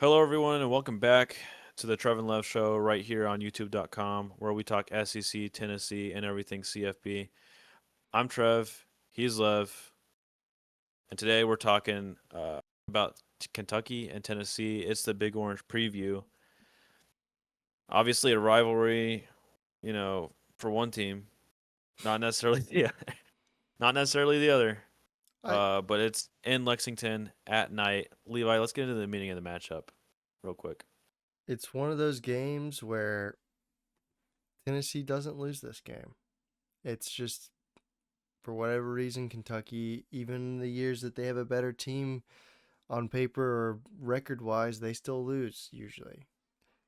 Hello, everyone, and welcome back to the Trev and Lev Show right here on YouTube.com, where we talk SEC, Tennessee, and everything CFB. I'm Trev, he's Lev, and today we're talking about Kentucky and Tennessee. It's the Big Orange preview. Obviously, a rivalry, for one team, not necessarily not necessarily the other. I But it's in Lexington at night. Levi, let's get into the meaning of the matchup real quick. it's one of those games where Tennessee doesn't lose this game. It's just for whatever reason Kentucky, even the years that they have a better team on paper or record wise, they still lose usually.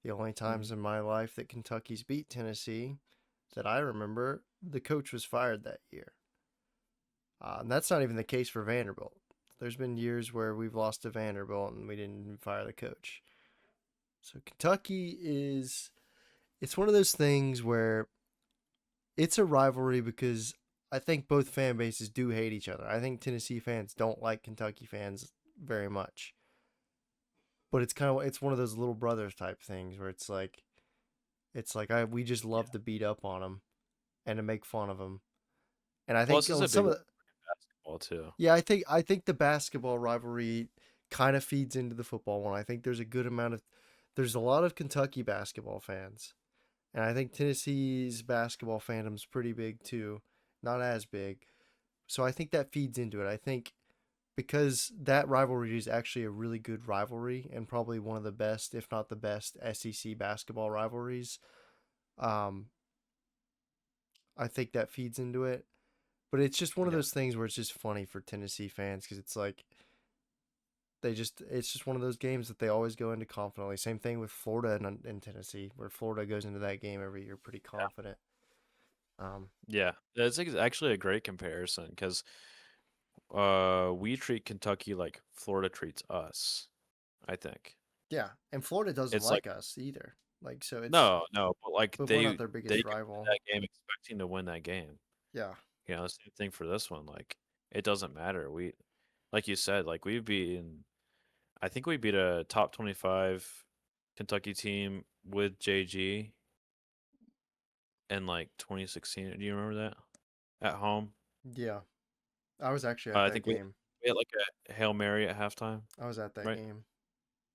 The only Mhm. times in my life that Kentucky's beat Tennessee that I remember, the coach was fired that year. And that's not even the case for Vanderbilt. There's been years where we've lost to Vanderbilt and we didn't even fire the coach. So Kentucky is it's one of those things where it's a rivalry because I think both fan bases do hate each other. I think Tennessee fans don't like Kentucky fans very much. But it's one of those little brothers type things where it's like I we just Yeah. love to beat up on them and to make fun of them. And I think Plus, it's on a big some one of the, in basketball too. yeah, I think the basketball rivalry kind of feeds into the football one. I think there's a lot of Kentucky basketball fans. And I think Tennessee's basketball fandom's pretty big too. Not as big. So I think that feeds into it. I think because that rivalry is actually a really good rivalry and probably one of the best, if not the best, SEC basketball rivalries. Um, I think that feeds into it. But it's just one of Yeah. those things where it's just funny for Tennessee fans because it's like it's just one of those games that they always go into confidently. Same thing with Florida and Tennessee, where Florida goes into that game every year pretty confident. Um, Yeah. Actually a great comparison because we treat Kentucky like Florida treats us, I think. yeah, and Florida doesn't It's like like us either. Like so, it's no, no, but like but we're they not their they biggest go into rival. that game expecting to win that game. Yeah, The same thing for this one. Like it doesn't matter. We like you said, like we've beaten I think we beat a top 25 Kentucky team with JG in like 2016. Do you remember that? At home. yeah. I was actually at I that think we game. we had like a Hail Mary at halftime, I was at that right? game.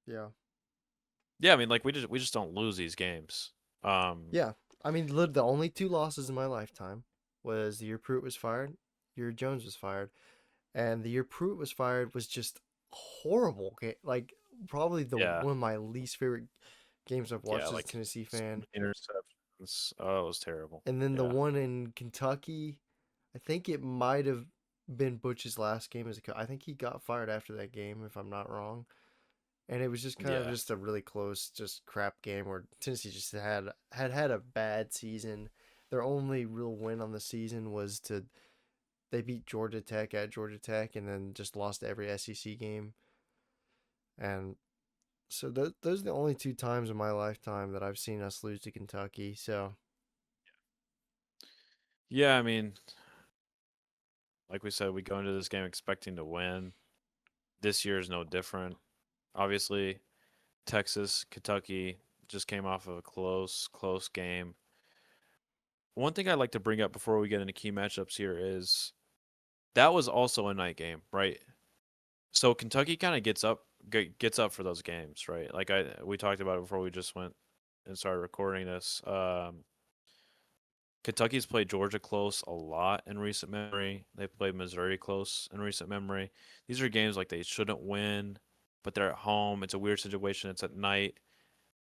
Yeah. Yeah, I mean like we just don't lose these games. Um Yeah. I mean, the only two losses in my lifetime was the year Pruitt was fired, year Jones was fired, and the year Pruitt was fired was just horrible. Like probably the yeah, one of my least favorite games I've yeah, watched as a like Tennessee so fan. many interceptions. Oh, it was terrible. And then the Yeah. one in Kentucky, I think it might have been Butch's last game as a coach. I think he got fired after that game, if I'm not wrong. And it was just kind of Yeah. just a really close, just crap game where Tennessee just had a bad season. Their only real win on the season was to they beat Georgia Tech at Georgia Tech and then just lost every SEC game. And so those are the only two times in my lifetime that I've seen us lose to Kentucky. So Yeah, I mean, like we said, we go into this game expecting to win. This year is no different. Obviously, Texas, Kentucky just came off of a close game. One thing I'd like to bring up before we get into key matchups here is that was also a night game, right? So Kentucky kind of gets up for those games, right? Like we talked about it before we just went and started recording this. Kentucky's played Georgia close a lot in recent memory. They played Missouri close in recent memory. These are games like they shouldn't win, but they're at home. It's a weird situation. It's at night.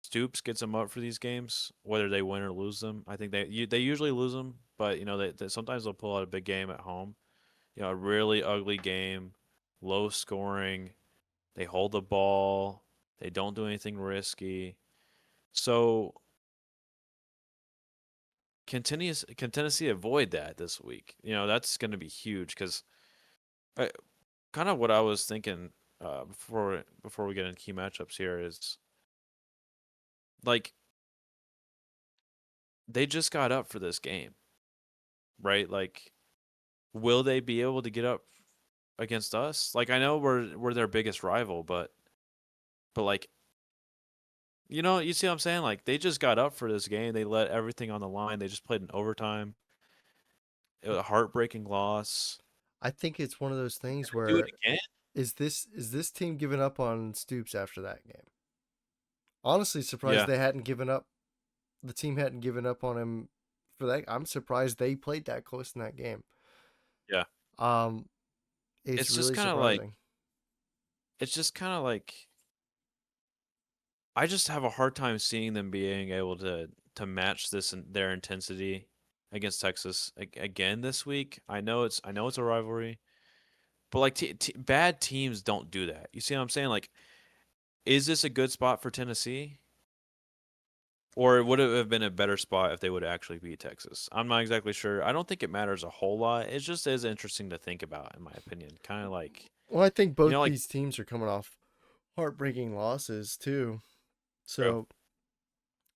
Stoops gets them up for these games, whether they win or lose them. I think they usually lose them, but they sometimes they'll pull out a big game at home. A really ugly game, low scoring. They hold the ball. They don't do anything risky. So can Tennessee avoid that this week? That's going to be huge because kind of what I was thinking before we get into key matchups here is like they just got up for this game, right? Like, will they be able to get up against us? Like, I know we're their biggest rival, but like You see what I'm saying? Like they just got up for this game. They let everything on the line. They just played in overtime. It was a heartbreaking loss. I think it's one of those things Do it where again? is this team giving up on Stoops after that game? Honestly, surprised Yeah, they hadn't given up. The team hadn't given up on him for that. I'm surprised they played that close in that game. yeah. Um, it's It's just really kind of like surprising. it's just kind of like I just have a hard time seeing them being able to match this and their intensity against Texas again this week. I know it's a rivalry, but like bad teams don't do that. You see what I'm saying? Like, is this a good spot for Tennessee? Or would it have been a better spot if they would actually beat Texas? I'm not exactly sure. I don't think it matters a whole lot. It just is interesting to think about, in my opinion. Kind of like, Well, I think both like, these teams are coming off heartbreaking losses too, true. so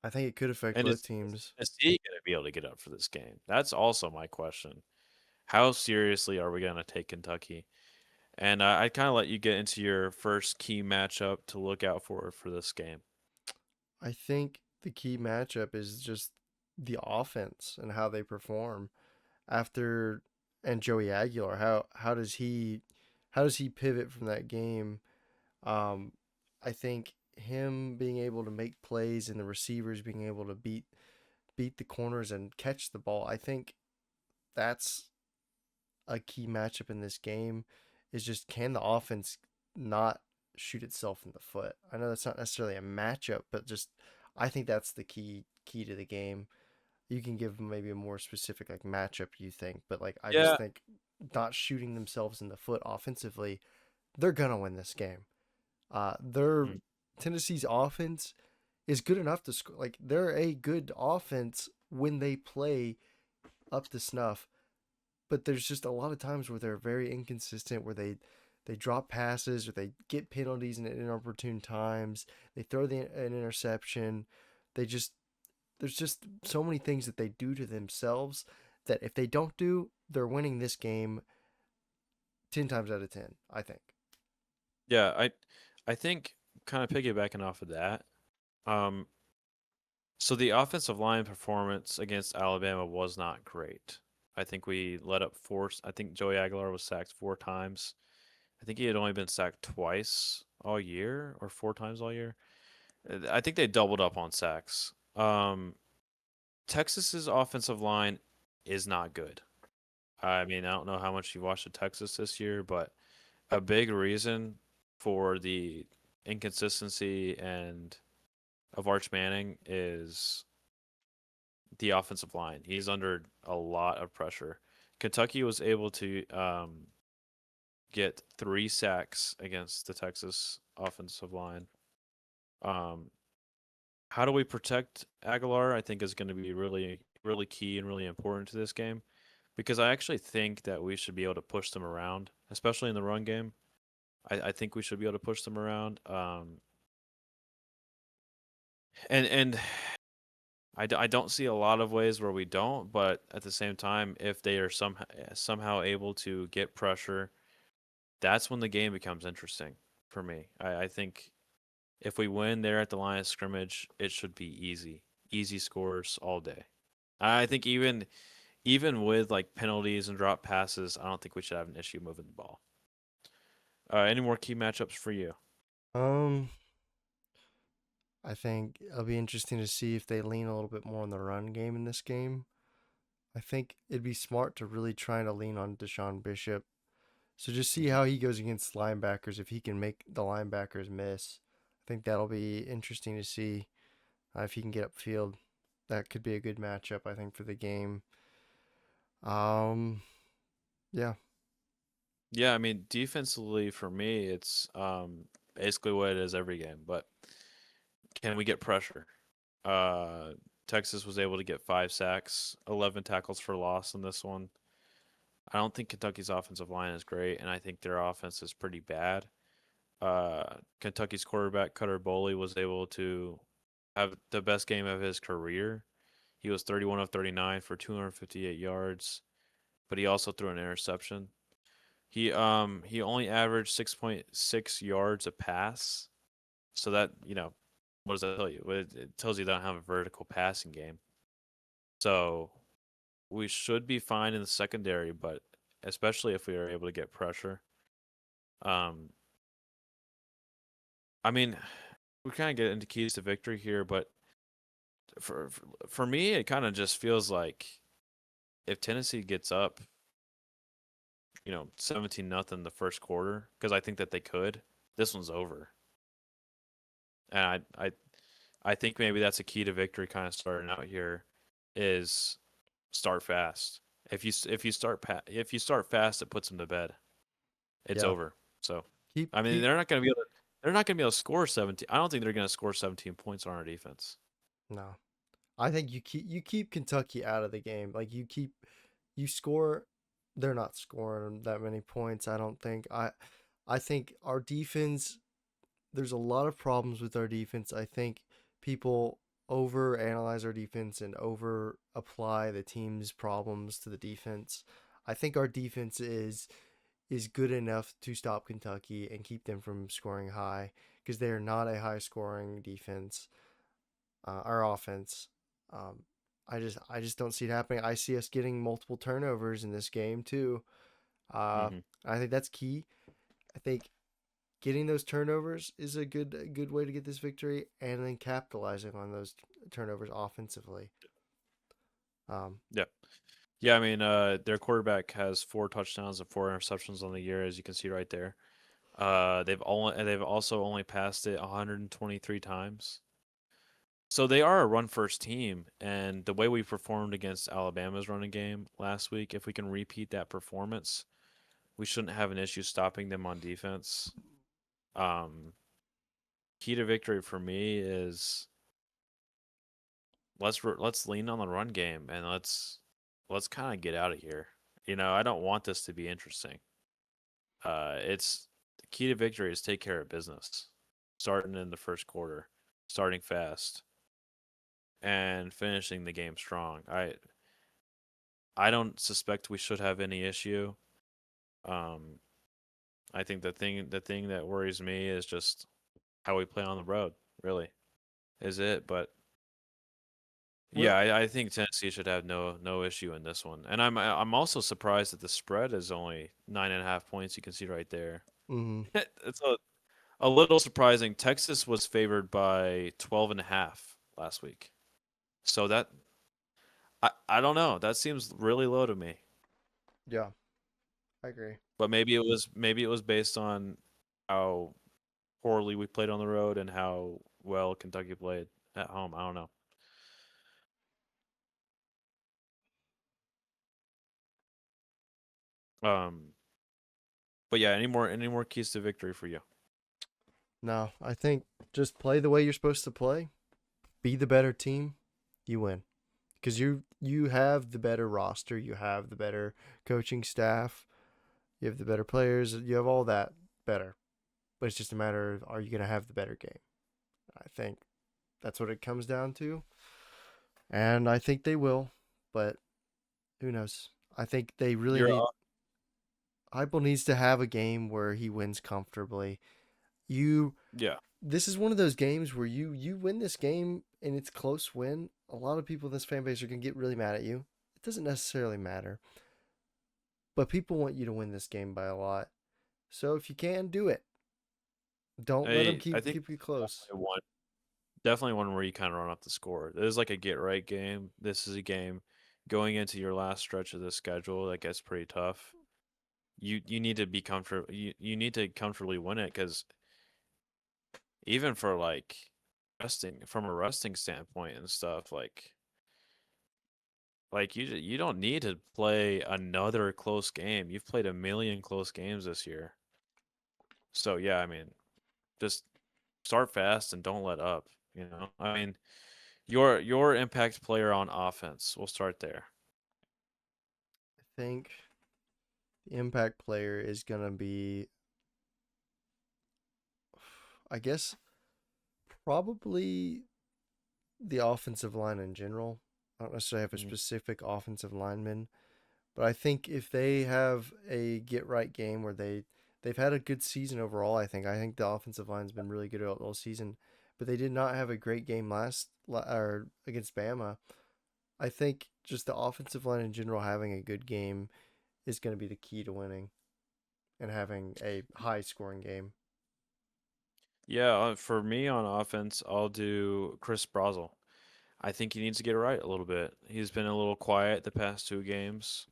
I think it could affect And both is teams. Tennessee going to be able to get up for this game? That's also my question. How seriously are we going to take Kentucky? And I'd kind of let you get into your first key matchup to look out for this game. I think the key matchup is just the offense and how they perform after and Joey Aguilar. How does he pivot from that game? Um, I think him being able to make plays and the receivers being able to beat the corners and catch the ball. I think that's a key matchup in this game. Is just can the offense not shoot itself in the foot? I know that's not necessarily a matchup, but just I think that's the key to the game. You can give maybe a more specific like matchup you think, but like I just Yeah. think not shooting themselves in the foot offensively, they're gonna win this game. Their Mm. Tennessee's offense is good enough to score. Like they're a good offense when they play up to snuff, but there's just a lot of times where they're very inconsistent, where they drop passes or they get penalties in inopportune times. They throw an interception. They just there's just so many things that they do to themselves that if they don't do, they're winning this game 10 times out of 10. I think. Yeah, I think kind of piggybacking off of that. Um, so the offensive line performance against Alabama was not great. I think we let up four. I think Joey Aguilar was sacked 4 times. I think he had only been sacked twice all year or 4 times all year. I think they doubled up on sacks. Texas's offensive line is not good. I mean, I don't know how much you watched of Texas this year, but a big reason for the inconsistency and of Arch Manning is the offensive line. He's under a lot of pressure. Kentucky was able to get 3 sacks against the Texas offensive line. Um, how do we protect Aguilar? I think is going to be really, really key and really important to this game because I actually think that we should be able to push them around, especially in the run game. I think we should be able to push them around. And I don't see a lot of ways where we don't, but at the same time, if they are somehow able to get pressure, that's when the game becomes interesting for me. I think if we win there at the line of scrimmage, it should be easy scores all day. I think even with like penalties and drop passes, I don't think we should have an issue moving the ball. Any more key matchups for you? Um, I think it'll be interesting to see if they lean a little bit more on the run game in this game. I think it'd be smart to really try to lean on Deshaun Bishop. So just see Mhm. how he goes against linebackers if he can make the linebackers miss. I think that'll be interesting to see if he can get upfield. That could be a good matchup, I think, for the game. Um, yeah, Yeah, I mean, defensively for me, it's basically what it is every game. But can we get pressure? Uh, Texas was able to get 5 sacks, 11 tackles for loss in this one. I don't think Kentucky's offensive line is great, and I think their offense is pretty bad. Kentucky's quarterback Cutter Boley was able to have the best game of his career. He was 31 of 39 for 258 yards, but he also threw an interception. He only averaged 6.6 yards a pass, so that what does that tell you? It tells you they don't have a vertical passing game. So we should be fine in the secondary, but especially if we are able to get pressure. Um, I mean, we kind of get into keys to victory here, but for me, it kind of just feels like if Tennessee gets up, 17-0 the first quarter, because I think that they could, this one's over. And I think maybe that's a key to victory kind of starting out here is start fast. If you start fast, it puts them to bed. It's Yeah. over. So, Keep I mean, keep they're not going to be able to score 17. I don't think they're going to score 17 points on our defense. no. I think you keep Kentucky out of the game. Like you score, they're not scoring that many points. I don't think. I think our defense. There's a lot of problems with our defense. I think people over analyze our defense and over apply the team's problems to the defense. I think our defense is good enough to stop Kentucky and keep them from scoring high because they are not a high scoring defense. Our offense. Um, I just don't see it happening. I see us getting multiple turnovers in this game too. Uh, Hmm. I think that's key. I think getting those turnovers is a good way to get this victory, and then capitalizing on those turnovers offensively. Um, Yeah. Yeah, I mean, their quarterback has 4 touchdowns and 4 interceptions on the year, as you can see right there. They've also only passed it 123 times. So they are a run first team, and the way we performed against Alabama's running game last week, if we can repeat that performance, we shouldn't have an issue stopping them on defense. Um, Key to victory for me is let's lean on the run game and let's kind of get out of here. I don't want this to be interesting. It's the key to victory is take care of business, starting in the first quarter, starting fast, and finishing the game strong. I don't suspect we should have any issue. Um, I think the thing that worries me is just how we play on the road. Really, is it? But well, yeah, I think Tennessee should have no issue in this one. And I'm also surprised that the spread is only 9.5 points. You can see right there. mm-hmm. It's a little surprising. Texas was favored by 12.5 last week. So I don't know. That seems really low to me. Yeah, I agree. But maybe it was based on how poorly we played on the road and how well Kentucky played at home. I don't know. Um, but yeah, any more keys to victory for you? No, I think just play the way you're supposed to play. Be the better team. You win because you have the better roster. You have the better coaching staff. You have the better players. You have all that better. But it's just a matter of are you going to have the better game? I think that's what it comes down to. And I think they will, but who knows? I think they really You're need. Heupel needs to have a game where he wins comfortably. You, Yeah. this is one of those games where you win this game and it's close win. A lot of people in this fan base are gonna get really mad at you. It doesn't necessarily matter, but people want you to win this game by a lot. So if you can do it, don't let them I keep think keep you close. definitely one where you kind of run up the score. It is like a get right game. This is a game going into your last stretch of the schedule that gets pretty tough. You need to be comfortable. You need to comfortably win it because even for like resting from a resting standpoint and stuff, like you don't need to play another close game. You've played a million close games this year. So yeah, I mean, just start fast and don't let up. I mean, your impact player on offense. We'll start there. I think the impact player is gonna be, I guess, probably the offensive line in general. I don't necessarily have a Mhm. specific offensive lineman, but I think if they have a get right game where they've had a good season overall, I think the offensive line's been really good all season. but they did not have a great game or against Bama. I think just the offensive line in general having a good game is going to be the key to winning and having a high scoring game. Yeah, for me on offense, I'll do Chris Brazel. I think he needs to get it right a little bit. He's been a little quiet the past two games,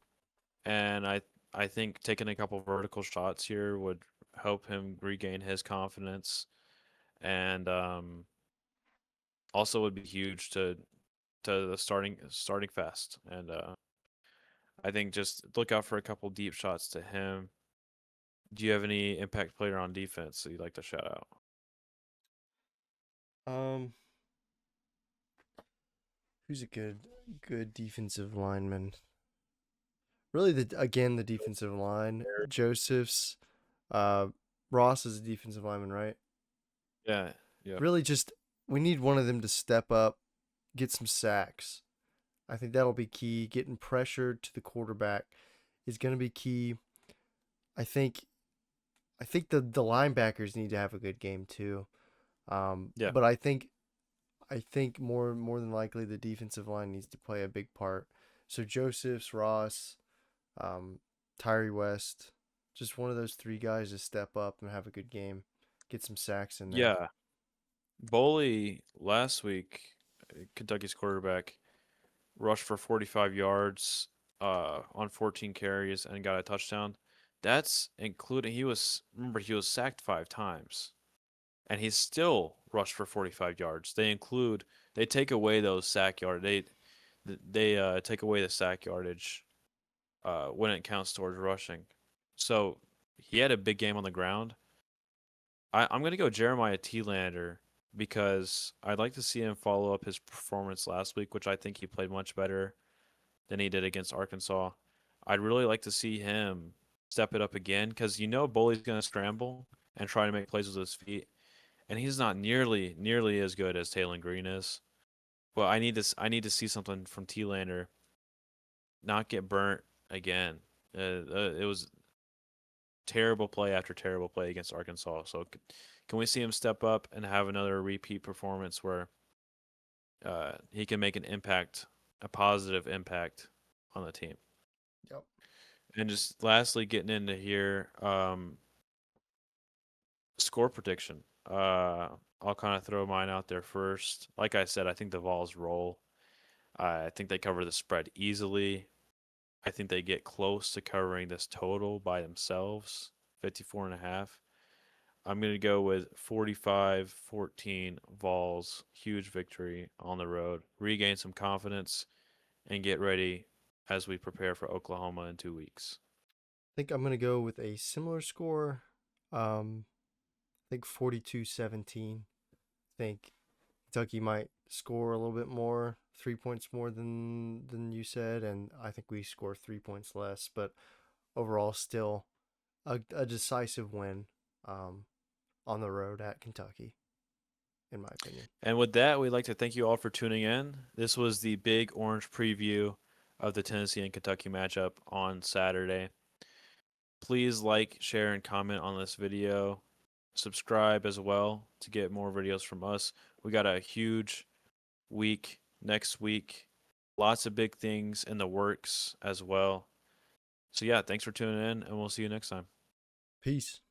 and I think taking a couple vertical shots here would help him regain his confidence, and also would be huge to the starting fast. And I think just look out for a couple deep shots to him. Do you have any impact player on defense that you'd like to shout out? Um, who's a good defensive lineman? Really, the defensive line. Joseph's, uh, Ross is a defensive lineman, right? Yeah, yeah, Really, just we need one of them to step up, get some sacks. I think that'll be key. Getting pressure to the quarterback is going to be key. I think the linebackers need to have a good game too. yeah, But I think more than likely the defensive line needs to play a big part. So Josephs, Ross, um, Tyree West, just one of those three guys to step up and have a good game, get some sacks in there. yeah. Boley last week, Kentucky's quarterback, rushed for 45 yards on 14 carries and got a touchdown. That's including he was sacked 5 times and he still rushed for 45 yards. They take away those sack yard. They take away the sack yardage when it counts towards rushing. So he had a big game on the ground. I'm gonna go Jeremiah Lander because I'd like to see him follow up his performance last week, which I think he played much better than he did against Arkansas. I'd really like to see him step it up again because Bully's going to scramble and try to make plays with his feet, and he's not nearly as good as Taylor Green is. But I need to see something from Lander not get burnt again. It was terrible play after terrible play against Arkansas. So can we see him step up and have another repeat performance where he can make an impact, a positive impact on the team? Yep. And just lastly, getting into here, score prediction. I'll kind of throw mine out there first. Like I said, I think the Vols roll. I think they cover the spread easily. I think they get close to covering this total by themselves, 54 and a half. I'm going to go with 45-14 Vols. Huge victory on the road. Regain some confidence and get ready as we prepare for Oklahoma in 2 weeks. I think I'm gonna go with a similar score. I think 42-17. I think Kentucky might score a little bit more, 3 points more than you said, and I think we score 3 points less. But overall, still a decisive win on the road at Kentucky, in my opinion. And with that, we'd like to thank you all for tuning in. This was the Big Orange preview of the Tennessee and Kentucky matchup on Saturday. Please like, share, and comment on this video. Subscribe as well to get more videos from us. We got a huge week next week. Lots of big things in the works as well. So, yeah, thanks for tuning in, and we'll see you next time. Peace.